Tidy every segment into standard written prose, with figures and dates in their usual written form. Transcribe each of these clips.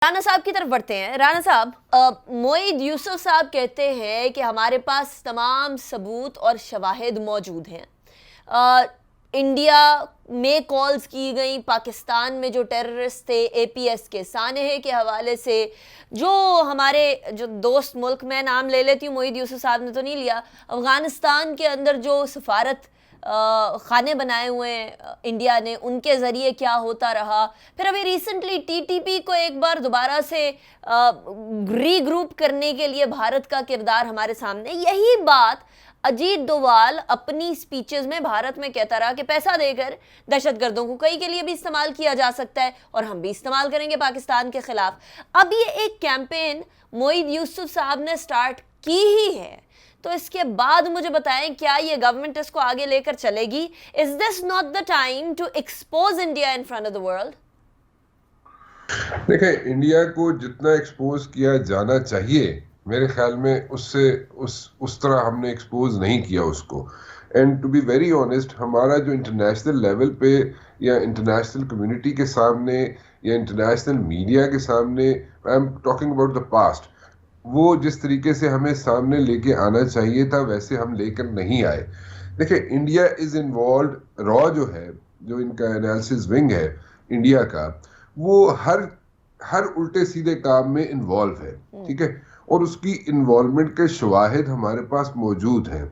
رانا صاحب کی طرف بڑھتے ہیں۔ رانا صاحب، معید یوسف صاحب کہتے ہیں کہ ہمارے پاس تمام ثبوت اور شواہد موجود ہیں۔ انڈیا میں کالز کی گئیں، پاکستان میں جو ٹیررسٹ تھے اے پی ایس کے سانحے کے حوالے سے، جو ہمارے جو دوست ملک، میں نام لے لیتی ہوں، معید یوسف صاحب نے تو نہیں لیا، افغانستان کے اندر جو سفارت خانے بنائے ہوئے ہیں انڈیا نے، ان کے ذریعے کیا ہوتا رہا۔ پھر ابھی ریسنٹلی ٹی ٹی پی کو ایک بار دوبارہ سے ری گروپ کرنے کے لیے بھارت کا کردار ہمارے سامنے۔ یہی بات اجیت ڈووال اپنی سپیچز میں بھارت میں کہتا رہا کہ پیسہ دے کر دہشت گردوں کو کئی کے لیے بھی استعمال کیا جا سکتا ہے اور ہم بھی استعمال کریں گے پاکستان کے خلاف۔ اب یہ ایک کیمپین معید یوسف صاحب نے سٹارٹ کی ہی ہے، تو اس کے بعد مجھے بتائیں کیا یہ گورنمنٹ اس کو آگے لے کر چلے گی؟ Is this not the time to expose India in front of the world? دیکھیں، انڈیا کو جتنا ایکسپوز کیا جانا چاہیے میرے خیال میں اس سے اس طرح ہم نے ایکسپوز نہیں کیا اس کو. And to be very honest, ہمارا جو انٹرنیشنل لیول پہ یا انٹرنیشنل کمیونٹی کے سامنے یا انٹرنیشنل میڈیا کے سامنے، I am talking about the past, وہ جس طریقے سے ہمیں سامنے لے کے آنا چاہیے تھا ویسے ہم لے کر نہیں آئے. دیکھیں، انڈیا از انوالوڈ، را جو ہے، جو ان کا انالیسس ونگ ہے انڈیا کا، وہ ہر الٹے سیدھے کام میں انوالو ہے، ٹھیک ہے، اور اس کی انوالومنٹ کے شواہد ہمارے پاس موجود ہیں.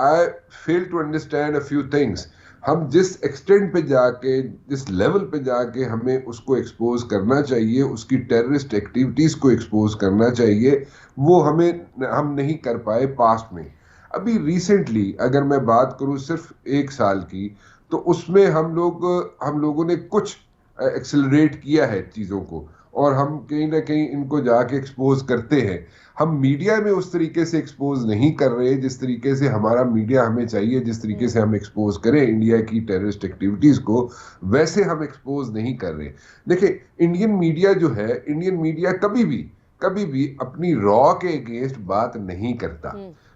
I fail to understand a few things. ہم جس ایکسٹینٹ پہ جا کے، جس لیول پہ جا کے ہمیں اس کو ایکسپوز کرنا چاہیے، اس کی ٹیررسٹ ایکٹیویٹیز کو ایکسپوز کرنا چاہیے، وہ ہم نہیں کر پائے پاسٹ میں. ابھی ریسنٹلی اگر میں بات کروں صرف 1 سال کی، تو اس میں ہم لوگوں نے کچھ ایکسلریٹ کیا ہے چیزوں کو، اور ہم کہیں نہ کہیں ان کو جا کے ایکسپوز کرتے ہیں. ہم میڈیا میں اس طریقے سے ایکسپوز نہیں کر رہے جس طریقے سے ہمارا میڈیا ہمیں چاہیے، جس طریقے سے ہم ایکسپوز کریں انڈیا کی ٹیررسٹ ایکٹیویٹیز کو، ویسے ہم ایکسپوز نہیں کر رہے. دیکھیں، انڈین میڈیا جو ہے، انڈین میڈیا کبھی بھی اپنی را کے اگینسٹ بات نہیں کرتا.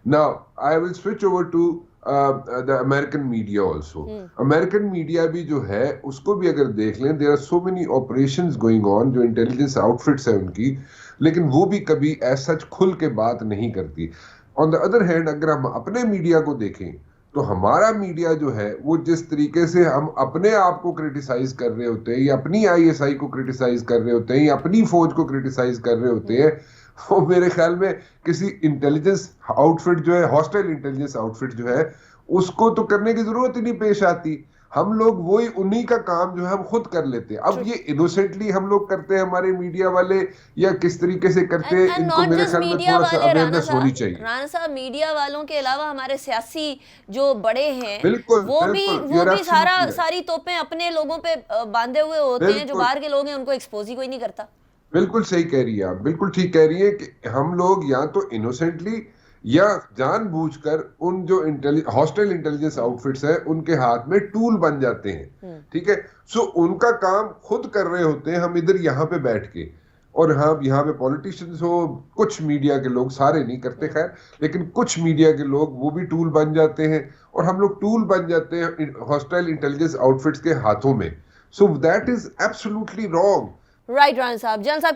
Now, I will switch over to the American media also. American media بھی جو ہے اس کو بھی اگر دیکھ لیں، there are so many operations going on جو intelligence outfits ہیں ان کی، لیکن وہ بھی کبھی ایسا کھل کے بات نہیں کرتی. On the other hand، اگر ہم اپنے میڈیا کو دیکھیں تو ہمارا میڈیا جو ہے وہ جس طریقے سے ہم اپنے آپ کو کرٹیسائز کر رہے ہوتے ہیں، یا اپنی ISI کو کرٹیسائز کر رہے ہوتے ہیں، یا اپنی فوج کو کرٹیسائز کر رہے ہوتے ہیں، وہ میرے خیال میں کسی انٹیلیجنس آؤٹ فٹ جو ہے، ہاسٹائل انٹیلیجنس آؤٹ فٹ جو ہے، اس کو تو کرنے کی ضرورت ہی نہیں پیش آتی. ہم لوگ وہی انہی کا کام جو ہے ہم خود کر لیتے ہیں. اب یہ انوسینٹلی ہم لوگ کرتے ہیں، ہمارے میڈیا والے، یا کس طریقے سے کرتے ہیں، ان کو میرے خیال میں تھوڑا سا اویئرنیس ہونی چاہیے. رانا صاحب، میڈیا والوں کے علاوہ ہمارے سیاسی جو بڑے ہیں وہ بھی ساری توپیں اپنے لوگوں پہ باندھے ہوئے ہوتے ہیں، جو باہر کے لوگ ہیں ان کو ایکسپوز ہی کوئی نہیں کرتا. بالکل صحیح کہہ رہی ہیں آپ، بالکل ٹھیک کہہ رہی ہیں کہ ہم لوگ یا تو انوسینٹلی یا جان بوجھ کر ان جو ہاسٹائل انٹیلیجنس آؤٹ فٹس ہیں ان کے ہاتھ میں ٹول بن جاتے ہیں، ٹھیک ہے. سو ان کا کام خود کر رہے ہوتے ہیں، ہم ادھر یہاں پہ بیٹھ کے، اور ہاں یہاں پہ پولیٹیشنز ہو، کچھ میڈیا کے لوگ، سارے نہیں کرتے خیر، لیکن کچھ میڈیا کے لوگ وہ بھی ٹول بن جاتے ہیں، اور ہم لوگ ٹول بن جاتے ہیں ہاسٹائل انٹیلیجنس آؤٹ فٹس کے ہاتھوں میں. So that is absolutely wrong. Right Rana صاحب. جان صاحب